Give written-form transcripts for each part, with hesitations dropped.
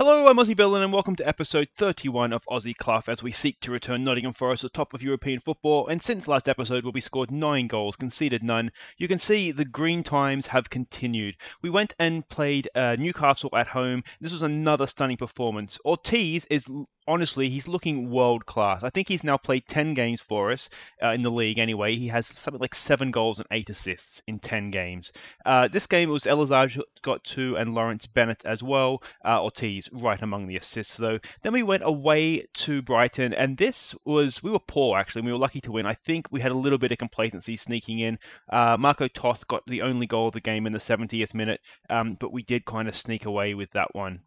Hello, I'm Aussie Bellin and welcome to episode 31 of Aussie Cluff as we seek to return Nottingham Forest to the top of European football. And since last episode where we scored 9 goals, conceded none, you can see the green times have continued. We went and played Newcastle at home. This was another stunning performance. Ortiz is honestly, he's looking world class. I think he's now played 10 games for us in the league anyway. He has something like 7 goals and 8 assists in 10 games. This game it was Elazar got 2 and Lawrence Bennett as well. Ortiz right among the assists though. Then we went away to Brighton and we were poor actually. We were lucky to win. I think we had a little bit of complacency sneaking in. Marco Toth got the only goal of the game in the 70th minute, but we did kind of sneak away with that one.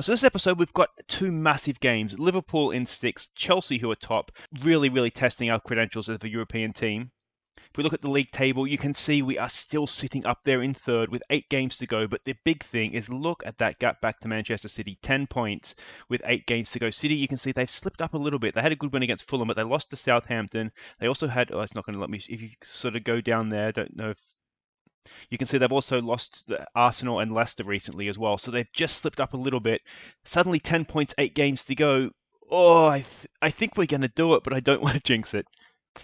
So this episode, we've got 2 massive games. Liverpool in 6, Chelsea who are top, really testing our credentials as a European team. If we look at the league table, you can see we are still sitting up there in 3rd with 8 games to go. But the big thing is look at that gap back to Manchester City, 10 points with 8 games to go. City, you can see they've slipped up a little bit. They had a good win against Fulham, but they lost to Southampton. They also had, it's not going to let me, if you sort of go down there, I don't know if, you can see they've also lost the Arsenal and Leicester recently as well. So they've just slipped up a little bit. Suddenly 10 points, 8 games to go. Oh, I think we're going to do it, but I don't want to jinx it.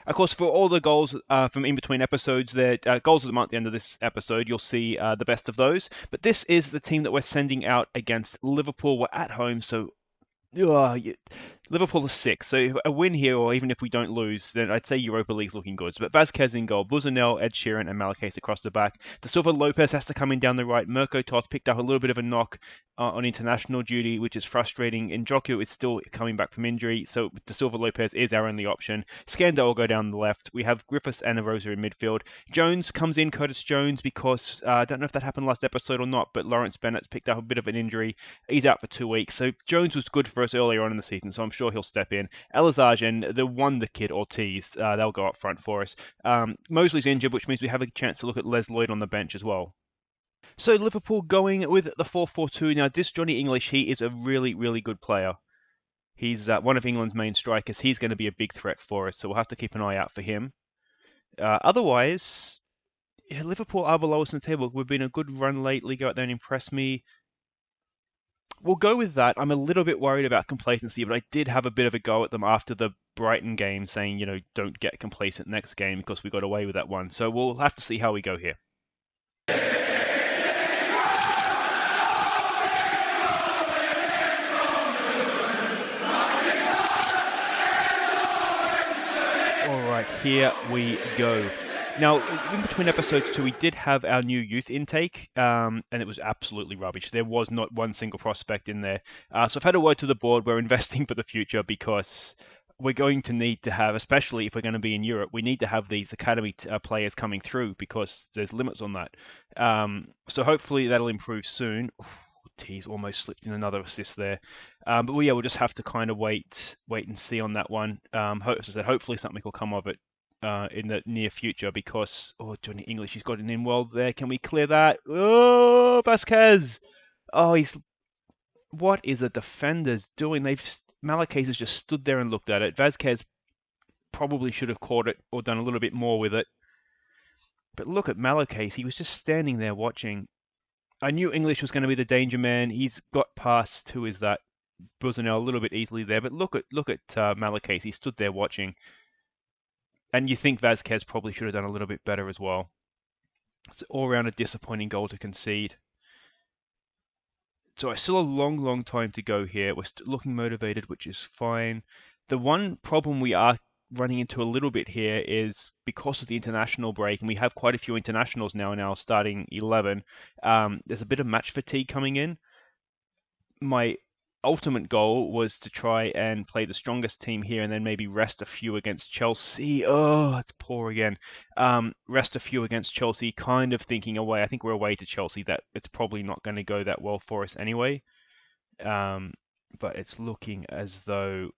Of course, for all the goals from in between episodes, there goals of the month at the end of this episode, you'll see the best of those. But this is the team that we're sending out against Liverpool. We're at home, so Liverpool is 6, so a win here, or even if we don't lose, then I'd say Europa League's looking good. But Vazquez in goal, Buzanel, Ed Sheeran, and Malakas across the back. De Silva Lopez has to come in down the right. Mirko Toth picked up a little bit of a knock on international duty, which is frustrating. Njoku is still coming back from injury, so De Silva Lopez is our only option. Skandal will go down the left. We have Griffiths and Arosa in midfield. Jones comes in, Curtis Jones, because I don't know if that happened last episode or not, but Lawrence Bennett's picked up a bit of an injury. He's out for 2 weeks, so Jones was good for us earlier on in the season, so I'm sure he'll step in. Elazar and the wonder kid Ortiz, they'll go up front for us. Mosley's injured, which means we have a chance to look at Les Lloyd on the bench as well. So Liverpool going with the 4-4-2. Now this Johnny English, he is a really good player. He's one of England's main strikers. He's going to be a big threat for us, so we'll have to keep an eye out for him. Otherwise, Liverpool are below us in the table. We've been a good run lately. Go out there and impress me. We'll go with that. I'm a little bit worried about complacency, but I did have a bit of a go at them after the Brighton game, saying, don't get complacent next game because we got away with that one. So we'll have to see how we go here. All right, here we go. Now, in between episodes 2, we did have our new youth intake, and it was absolutely rubbish. There was not one single prospect in there. So I've had a word to the board. We're investing for the future because we're going to need to have, especially if we're going to be in Europe, we need to have these academy players coming through because there's limits on that. So hopefully that'll improve soon. He's almost slipped in another assist there. But we'll just have to kind of wait and see on that one. As I said, hopefully something will come of it. In the near future because Johnny English, he's got an in world there. Can we clear that? Oh, Vazquez! Oh, what is the defenders doing? Malakas has just stood there and looked at it. Vazquez probably should have caught it or done a little bit more with it. But look at Malakas, he was just standing there watching. I knew English was going to be the danger man. He's got past, who is that? Buzanel a little bit easily there, but look at Malakas, he stood there watching. And you think Vazquez probably should have done a little bit better as well. It's all around a disappointing goal to concede. So it's still a long time to go here. We're still looking motivated, which is fine. The one problem we are running into a little bit here is because of the international break, and we have quite a few internationals now in our starting 11, there's a bit of match fatigue coming in. My ultimate goal was to try and play the strongest team here and then maybe rest a few against Chelsea. Oh, it's poor again. Rest a few against Chelsea, kind of thinking away. I think we're away to Chelsea. That it's probably not going to go that well for us anyway. But it's looking as though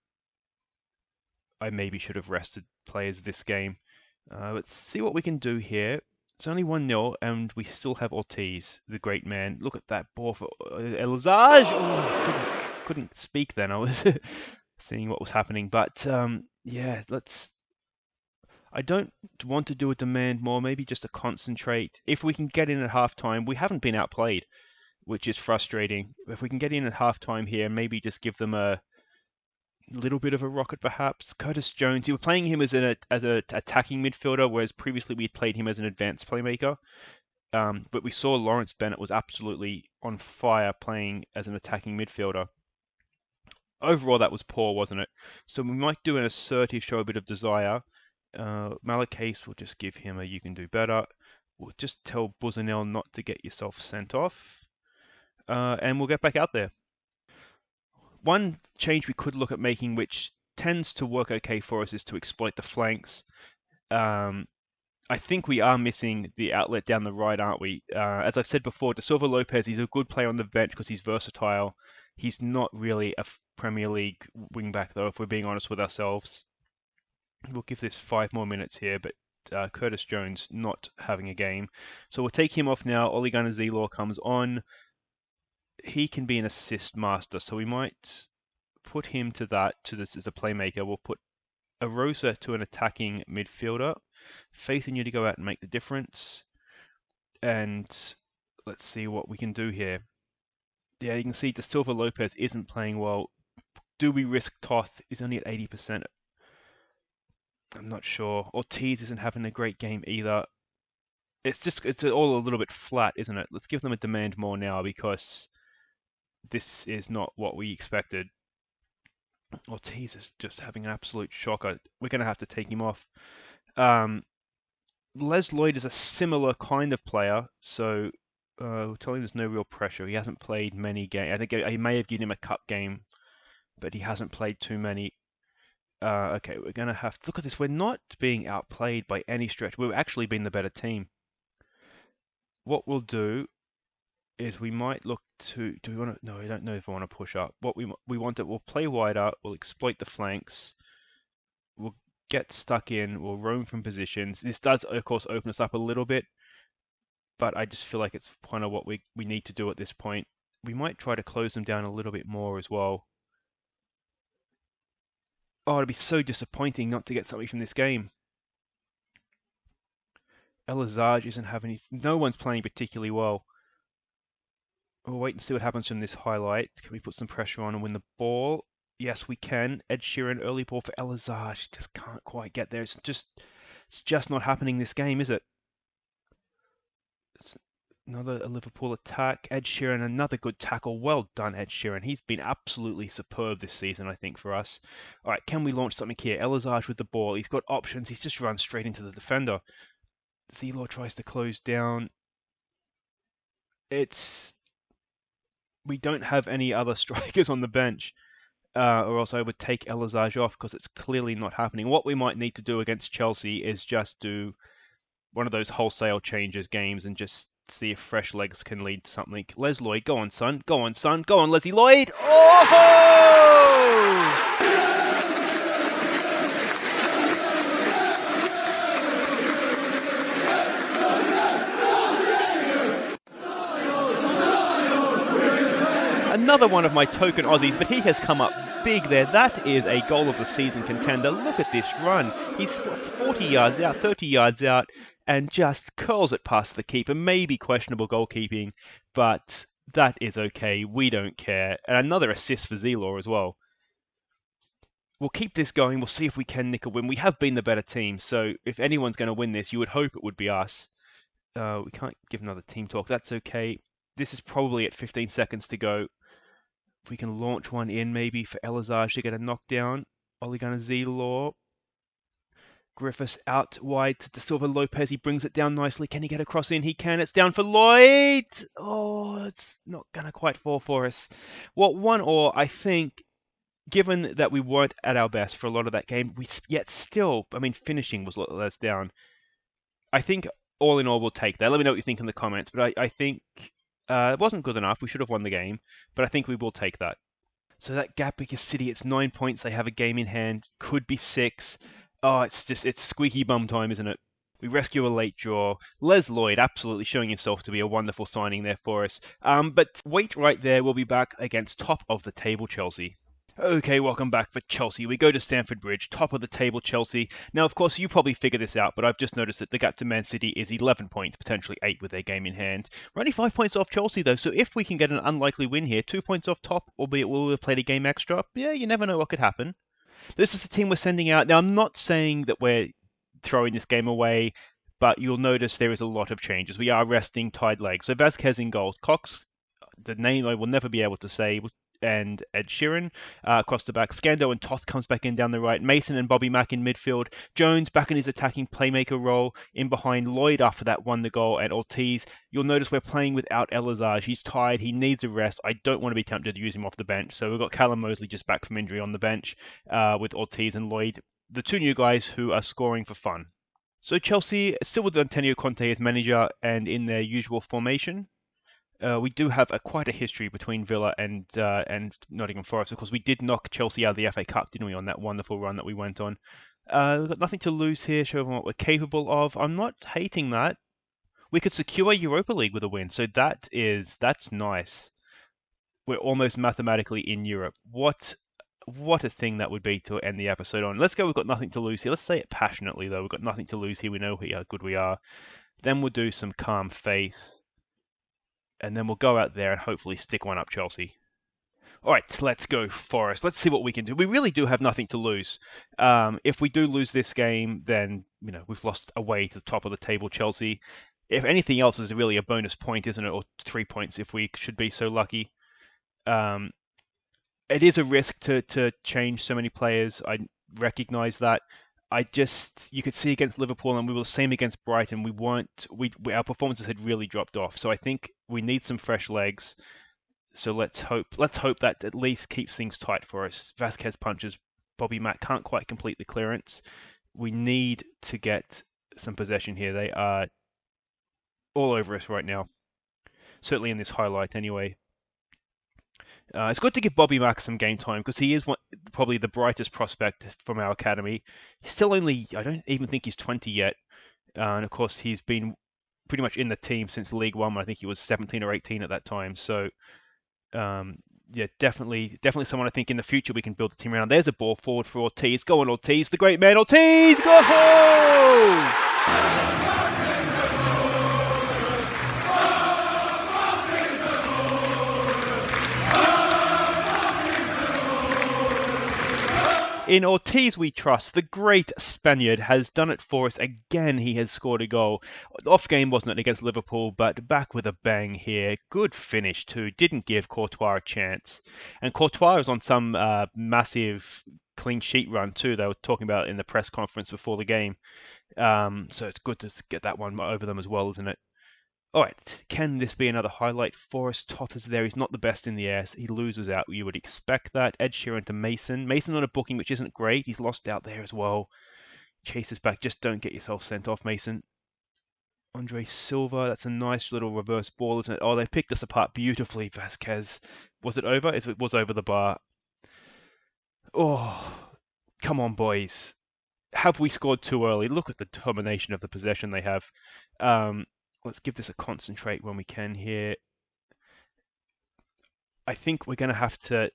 I maybe should have rested players this game. Let's see what we can do here. It's only 1-0, and we still have Ortiz, the great man. Look at that ball for Elazar. Oh, couldn't speak then. I was seeing what was happening. But I don't want to do a demand more. Maybe just a concentrate. If we can get in at half time, we haven't been outplayed. which is frustrating. If we can get in at halftime here, maybe just give them a little bit of a rocket perhaps. Curtis Jones, you were playing him as an attacking midfielder, whereas previously we played him as an advanced playmaker. But we saw Lawrence Bennett was absolutely on fire playing as an attacking midfielder. Overall, that was poor, wasn't it? So we might do an assertive, show a bit of desire. Malakase will just give him a you can do better. We'll just tell Buzanel not to get yourself sent off. And we'll get back out there. One change we could look at making, which tends to work okay for us, is to exploit the flanks. I think we are missing the outlet down the right, aren't we? As I've said before, De Silva Lopez, he's a good player on the bench because he's versatile. He's not really a Premier League wing-back, though, if we're being honest with ourselves. We'll give this 5 more minutes here, but Curtis Jones not having a game. So we'll take him off now. Ole Gunnar Zelaw comes on. He can be an assist master, so we might put him to this as a playmaker. We'll put Arosa to an attacking midfielder. Faith in you to go out and make the difference. And let's see what we can do here. Yeah, you can see De Silva Lopez isn't playing well. Do we risk Toth? He's only at 80%. I'm not sure. Ortiz isn't having a great game either. It's all a little bit flat, isn't it? Let's give them a demand more now because this is not what we expected. Ortiz is just having an absolute shocker. We're going to have to take him off. Les Lloyd is a similar kind of player, so we're telling there's no real pressure. He hasn't played many games. I think I may have given him a cup game, but he hasn't played too many. Okay, we're going to have to look at this. We're not being outplayed by any stretch. We've actually been the better team. What we'll do is we might look to... Do we want to... No, I don't know if I want to push up. What we want to... We'll play wider. We'll exploit the flanks. We'll get stuck in. We'll roam from positions. This does, of course, open us up a little bit, but I just feel like it's kind of what we need to do at this point. We might try to close them down a little bit more as well. Oh, it'd be so disappointing not to get something from this game. Elazaj isn't having... No one's playing particularly well. We'll wait and see what happens from this highlight. Can we put some pressure on and win the ball? Yes, we can. Ed Sheeran, early ball for Elazaj. Just can't quite get there. It's just not happening this game, is it? It's another Liverpool attack. Ed Sheeran, another good tackle. Well done, Ed Sheeran. He's been absolutely superb this season, I think, for us. All right, can we launch something here? Elazaj with the ball. He's got options. He's just run straight into the defender. Zelaw tries to close down. We don't have any other strikers on the bench, or else I would take Elazaj off because it's clearly not happening. What we might need to do against Chelsea is just do one of those wholesale changes games and just see if fresh legs can lead to something. Les Lloyd, go on, son. Go on, son. Go on, Leslie Lloyd. Oh! Another one of my token Aussies, but he has come up big there. That is a goal of the season contender. Look at this run. He's 40 yards out, 30 yards out, and just curls it past the keeper. Maybe questionable goalkeeping, but that is okay. We don't care. And another assist for Zelaw as well. We'll keep this going. We'll see if we can nick a win. We have been the better team, so if anyone's going to win this, you would hope it would be us. We can't give another team talk. That's okay. This is probably at 15 seconds to go. If we can launch one in maybe for Elazaj to get a knockdown. Ole Gunnar Zelaw. Griffiths out wide to De Silva Lopez. He brings it down nicely. Can he get a cross in? He can. It's down for Lloyd. Oh, it's not going to quite fall for us. Well, 1-1, I think, given that we weren't at our best for a lot of that game, yet still, I mean, finishing was let us down. I think all in all, we'll take that. Let me know what you think in the comments. But I think it wasn't good enough. We should have won the game. But I think we will take that. So that gap because City, it's 9 points. They have a game in hand. Could be 6. Oh, it's squeaky bum time, isn't it? We rescue a late draw. Les Lloyd absolutely showing himself to be a wonderful signing there for us. But wait right there. We'll be back against top of the table Chelsea. Okay, welcome back for Chelsea. We go to Stamford Bridge, top of the table Chelsea. Now, of course, you probably figured this out, but I've just noticed that the gap to Man City is 11 points, potentially 8 with their game in hand. We're only 5 points off Chelsea, though, so if we can get an unlikely win here, 2 points off top, albeit we'll have played a game extra, yeah, you never know what could happen. This is the team we're sending out. Now, I'm not saying that we're throwing this game away, but you'll notice there is a lot of changes. We are resting tied legs. So Vasquez in goal. Cox, the name I will never be able to say, and Ed Sheeran across the back. Scando and Toth comes back in down the right. Mason and Bobby Mack in midfield. Jones back in his attacking playmaker role in behind Lloyd after that won the goal, and Ortiz. You'll notice we're playing without Elazar. He's tired. He needs a rest. I don't want to be tempted to use him off the bench. So we've got Callum Mosley just back from injury on the bench with Ortiz and Lloyd, the two new guys who are scoring for fun. So Chelsea, still with Antonio Conte as manager and in their usual formation. We do have quite a history between Villa and Nottingham Forest. Of course, we did knock Chelsea out of the FA Cup, didn't we, on that wonderful run that we went on. We've got nothing to lose here, show them what we're capable of. I'm not hating that. We could secure Europa League with a win, so that's nice. We're almost mathematically in Europe. What a thing that would be to end the episode on. Let's go, we've got nothing to lose here. Let's say it passionately, though. We've got nothing to lose here. We know how good we are. Then we'll do some calm faith. And then we'll go out there and hopefully stick one up Chelsea. All right, let's go Forest. Let's see what we can do. We really do have nothing to lose. If we do lose this game, then we've lost away to the top of the table, Chelsea. If anything else, is really a bonus point, isn't it? Or 3 points if we should be so lucky. It is a risk to change so many players. I recognise that. You could see against Liverpool, and we were the same against Brighton. Our performances had really dropped off. So I think we need some fresh legs. So let's hope that at least keeps things tight for us. Vasquez punches. Bobby Mack can't quite complete the clearance. We need to get some possession here. They are all over us right now. Certainly in this highlight, anyway. It's good to give Bobby Mack some game time because he is probably the brightest prospect from our academy. He's still only, I don't even think he's 20 yet. And of course, he's been pretty much in the team since League One. I think he was 17 or 18 at that time. So, yeah, definitely someone I think in the future we can build the team around. There's a ball forward for Ortiz. Go on, Ortiz, the great man, Ortiz! Go! In Ortiz we trust. The great Spaniard has done it for us again. He has scored a goal. Off game, wasn't it, against Liverpool, but back with a bang here. Good finish too. Didn't give Courtois a chance. And Courtois was on some massive clean sheet run too. They were talking about it in the press conference before the game. So it's good to get that one over them as well, isn't it? All right, can this be another highlight? Forrest totters there. He's not the best in the air. So he loses out. You would expect that. Ed Sheeran to Mason. Mason on a booking, which isn't great. He's lost out there as well. Chases back. Just don't get yourself sent off, Mason. Andre Silva. That's a nice little reverse ball, isn't it? Oh, they picked us apart beautifully, Vasquez. Was it over? It was over the bar. Oh, come on, boys. Have we scored too early? Look at the domination of the possession they have. Let's give this a concentrate when we can here. I think we're going to have to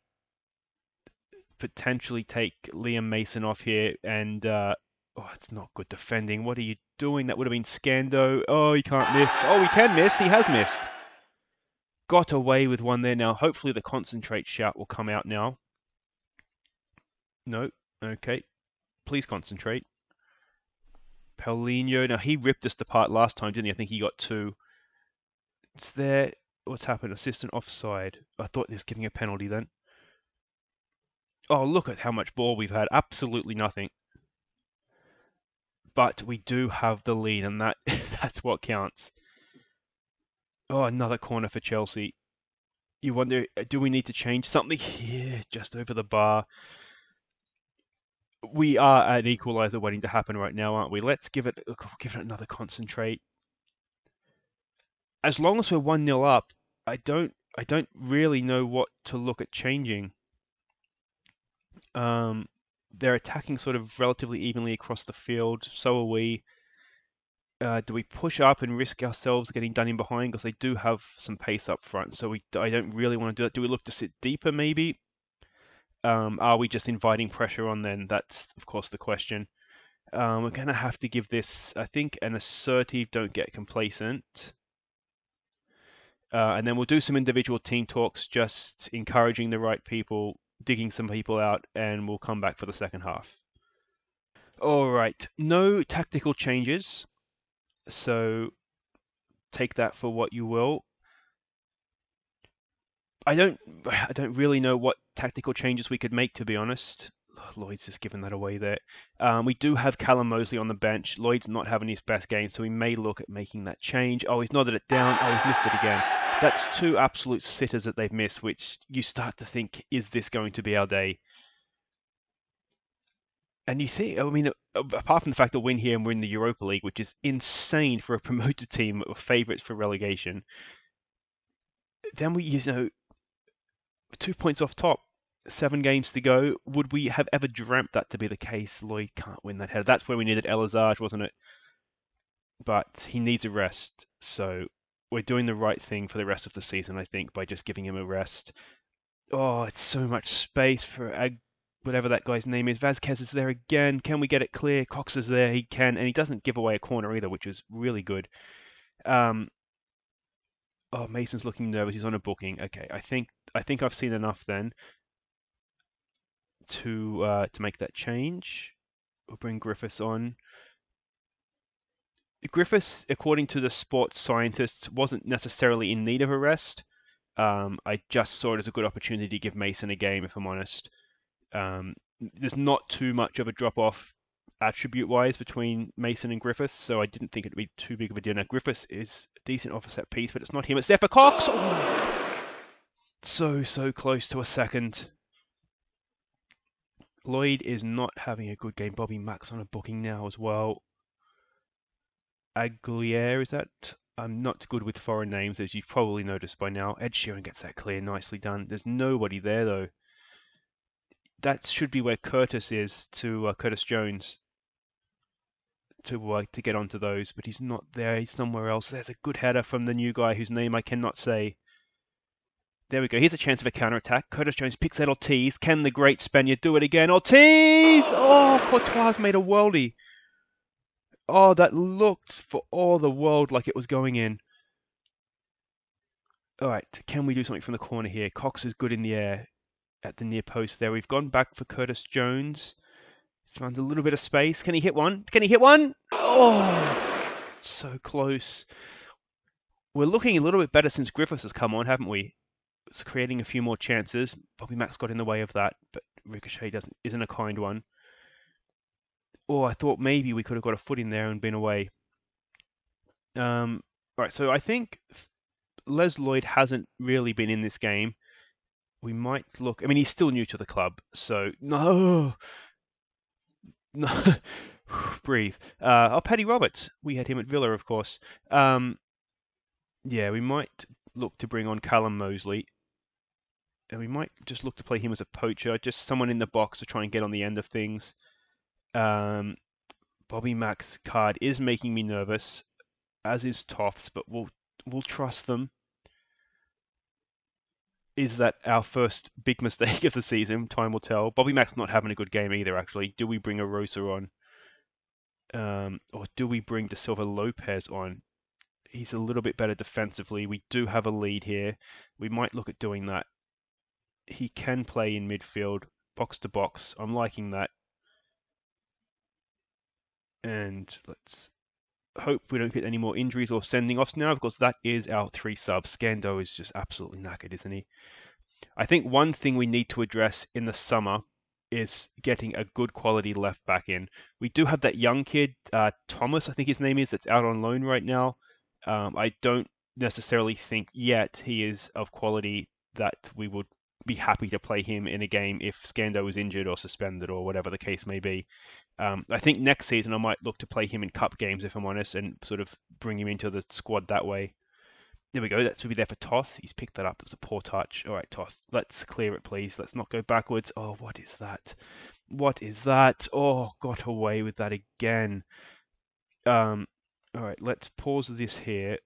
potentially take Liam Mason off here. And, it's not good defending. What are you doing? That would have been Scando. Oh, he can't miss. Oh, he can miss. He has missed. Got away with one there. Now, hopefully the concentrate shout will come out now. No. Okay. Please concentrate. Paulinho. Now, he ripped us apart last time, didn't he? I think he got 2. It's there. What's happened? Assistant offside. I thought he was giving a penalty then. Oh, look at how much ball we've had. Absolutely nothing. But we do have the lead, and that's what counts. Oh, another corner for Chelsea. You wonder, do we need to change something here? Just over the bar. We are at an equaliser waiting to happen right now, aren't we? Let's give it another concentrate. As long as we're 1-0 up, I don't really know what to look at changing. They're attacking sort of relatively evenly across the field. So are we. Do we push up and risk ourselves getting done in behind? Because they do have some pace up front. So I don't really want to do that. Do we look to sit deeper maybe? Are we just inviting pressure on then? That's, of course, the question. We're going to have to give this, I think, an assertive, don't get complacent. And then we'll do some individual team talks, just encouraging the right people, digging some people out, and we'll come back for the second half. All right, no tactical changes, so take that for what you will. I don't really know what tactical changes we could make, to be honest. Lloyd's just given that away there. We do have Callum Mosley on the bench. Lloyd's not having his best game, so we may look at making that change. Oh, he's nodded it down. Oh, he's missed it again. That's two absolute sitters that they've missed, which you start to think, is this going to be our day? And you see, I mean, apart from the fact that we're in here and we're in the Europa League, which is insane for a promoted team or favourites for relegation, then we, 2 points off top, 7 games to go. Would we have ever dreamt that to be the case? Lloyd can't win that header. That's where we needed Elazar, wasn't it? But he needs a rest, so we're doing the right thing for the rest of the season, I think, by just giving him a rest. Oh, it's so much space for whatever that guy's name is. Vasquez is there again. Can we get it clear? Cox is there. He can, and he doesn't give away a corner either, which is really good. Oh, Mason's looking nervous. He's on a booking. Okay, I think I've seen enough then to make that change. We'll bring Griffiths on. Griffiths, according to the sports scientists, wasn't necessarily in need of a rest. I just saw it as a good opportunity to give Mason a game, if I'm honest. There's not too much of a drop-off attribute-wise between Mason and Griffiths, so I didn't think it'd be too big of a deal. Now, Griffiths is a decent offset piece, but it's not him. It's there for Cox! Oh! So close to a second. Lloyd is not having a good game. Bobby Mack's on a booking now as well. Aguilera, is that? I'm not good with foreign names, as you've probably noticed by now. Ed Sheeran gets that clear, nicely done. There's nobody there, though. That should be where Curtis is, to Curtis Jones, to get onto those, but he's not there. He's somewhere else. There's a good header from the new guy whose name I cannot say. There we go. Here's a chance of a counter-attack. Curtis Jones picks out Ortiz. Can the great Spaniard do it again? Ortiz! Oh, Courtois made a worldie. Oh, that looked for all the world like it was going in. All right, can we do something from the corner here? Cox is good in the air at the near post there. We've gone back for Curtis Jones. He's found a little bit of space. Can he hit one? Can he hit one? Oh, so close. We're looking a little bit better since Griffiths has come on, haven't we? It's creating a few more chances. Bobby Mack's got in the way of that, but Ricochet isn't a kind one. Oh, I thought maybe we could have got a foot in there and been away. Right, so I think Les Lloyd hasn't really been in this game. We might look. I mean, he's still new to the club, so no. Breathe. Paddy Roberts. We had him at Villa, of course. Yeah, we might look to bring on Callum Mosley. And we might just look to play him as a poacher, just someone in the box to try and get on the end of things. Bobby Mack's card is making me nervous, as is Toth's, but we'll trust them. Is that our first big mistake of the season? Time will tell. Bobby Mack's not having a good game either, actually. Do we bring a Rosa on? Or do we bring De Silva Lopez on? He's a little bit better defensively. We do have a lead here. We might look at doing that. He can play in midfield, box to box. I'm liking that. And let's hope we don't get any more injuries or sending offs now, because that is our 3 subs. Scando is just absolutely knackered, isn't he? I think one thing we need to address in the summer is getting a good quality left back in. We do have that young kid, Thomas, I think his name is, that's out on loan right now. I don't necessarily think yet he is of quality that we would be happy to play him in a game if Scando is injured or suspended or whatever the case may be. I think next season I might look to play him in cup games, if I'm honest, and sort of bring him into the squad that way. There we go. That should be there for Toth. He's picked that up. It was a poor touch. All right, Toth. Let's clear it, please. Let's not go backwards. Oh, what is that? What is that? Oh, got away with that again. All right, let's pause this here.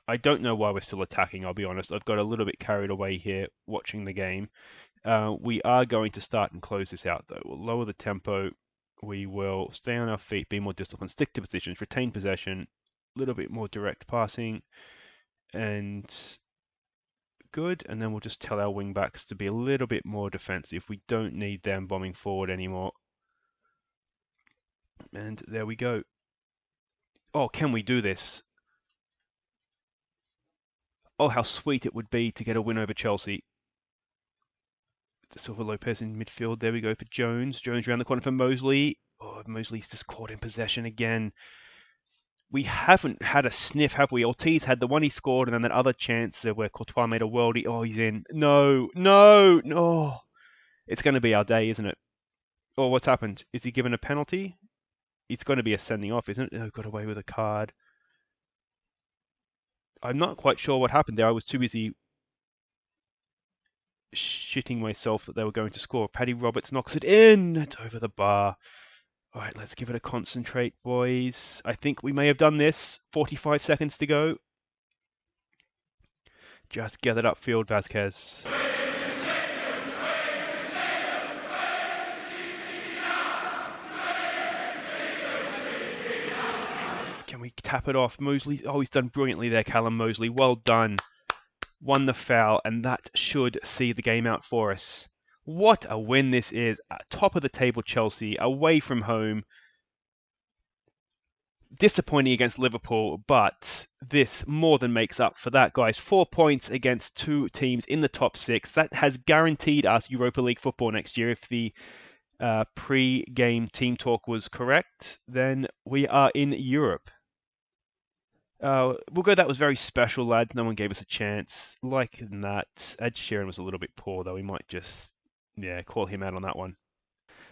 I don't know why we're still attacking, I'll be honest. I've got a little bit carried away here watching the game. We are going to start and close this out, though. We'll lower the tempo. We will stay on our feet, be more disciplined, stick to positions, retain possession, a little bit more direct passing, and good. And then we'll just tell our wing backs to be a little bit more defensive. We don't need them bombing forward anymore. And there we go. Oh, can we do this? Oh, how sweet it would be to get a win over Chelsea. Silva Lopez in midfield. There we go for Jones. Jones around the corner for Mosley. Oh, Mosley's just caught in possession again. We haven't had a sniff, have we? Ortiz had the one he scored, and then that other chance where Courtois made a worldie. Oh, he's in. No, no, no. It's going to be our day, isn't it? Oh, what's happened? Is he given a penalty? It's going to be a sending off, isn't it? Oh, got away with a card. I'm not quite sure what happened there. I was too busy shitting myself that they were going to score. Paddy Roberts knocks it in. It's over the bar. All right, let's give it a concentrate, boys. I think we may have done this. 45 seconds to go. Just get it upfield, Vasquez. Can we tap it off? Mosley. Oh, he's done brilliantly there, Callum Mosley. Well done. Won the foul, and that should see the game out for us. What a win this is. Top of the table Chelsea, away from home. Disappointing against Liverpool, but this more than makes up for that, guys. 4 points against two teams in the top 6. That has guaranteed us Europa League football next year. If the pre-game team talk was correct, then we are in Europe. We'll go, that was very special, lads. No one gave us a chance. Like that, Ed Sheeran was a little bit poor, though. We might just, call him out on that one.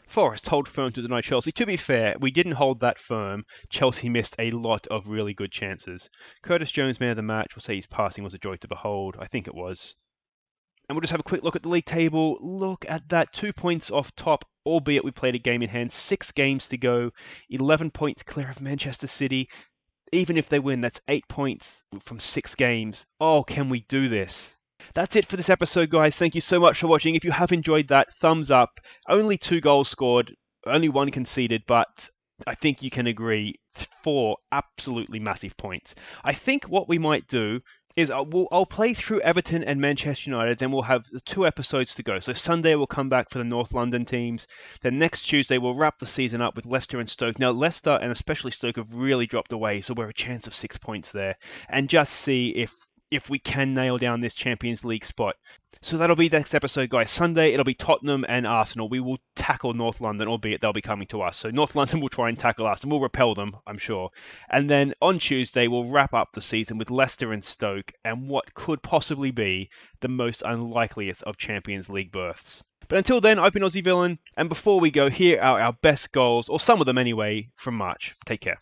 Forest hold firm to deny Chelsea. To be fair, we didn't hold that firm. Chelsea missed a lot of really good chances. Curtis Jones, man of the match. We'll say his passing was a joy to behold. I think it was. And we'll just have a quick look at the league table. Look at that. 2 points off top, albeit we played a game in hand. 6 games to go. 11 points clear of Manchester City. Even if they win, that's 8 points from 6 games. Oh, can we do this? That's it for this episode, guys. Thank you so much for watching. If you have enjoyed that, thumbs up. Only 2 goals scored, only 1 conceded, but I think you can agree, 4 absolutely massive points. I think what we might do is I'll play through Everton and Manchester United, then we'll have the 2 episodes to go. So Sunday we'll come back for the North London teams. Then next Tuesday we'll wrap the season up with Leicester and Stoke. Now Leicester and especially Stoke have really dropped away, so we're a chance of 6 points there. And just see if we can nail down this Champions League spot. So that'll be the next episode, guys. Sunday, it'll be Tottenham and Arsenal. We will tackle North London, albeit they'll be coming to us. So North London will try and tackle us, and we'll repel them, I'm sure. And then on Tuesday, we'll wrap up the season with Leicester and Stoke, and what could possibly be the most unlikeliest of Champions League berths. But until then, I've been Aussie Villain, and before we go, here are our best goals, or some of them anyway, from March. Take care.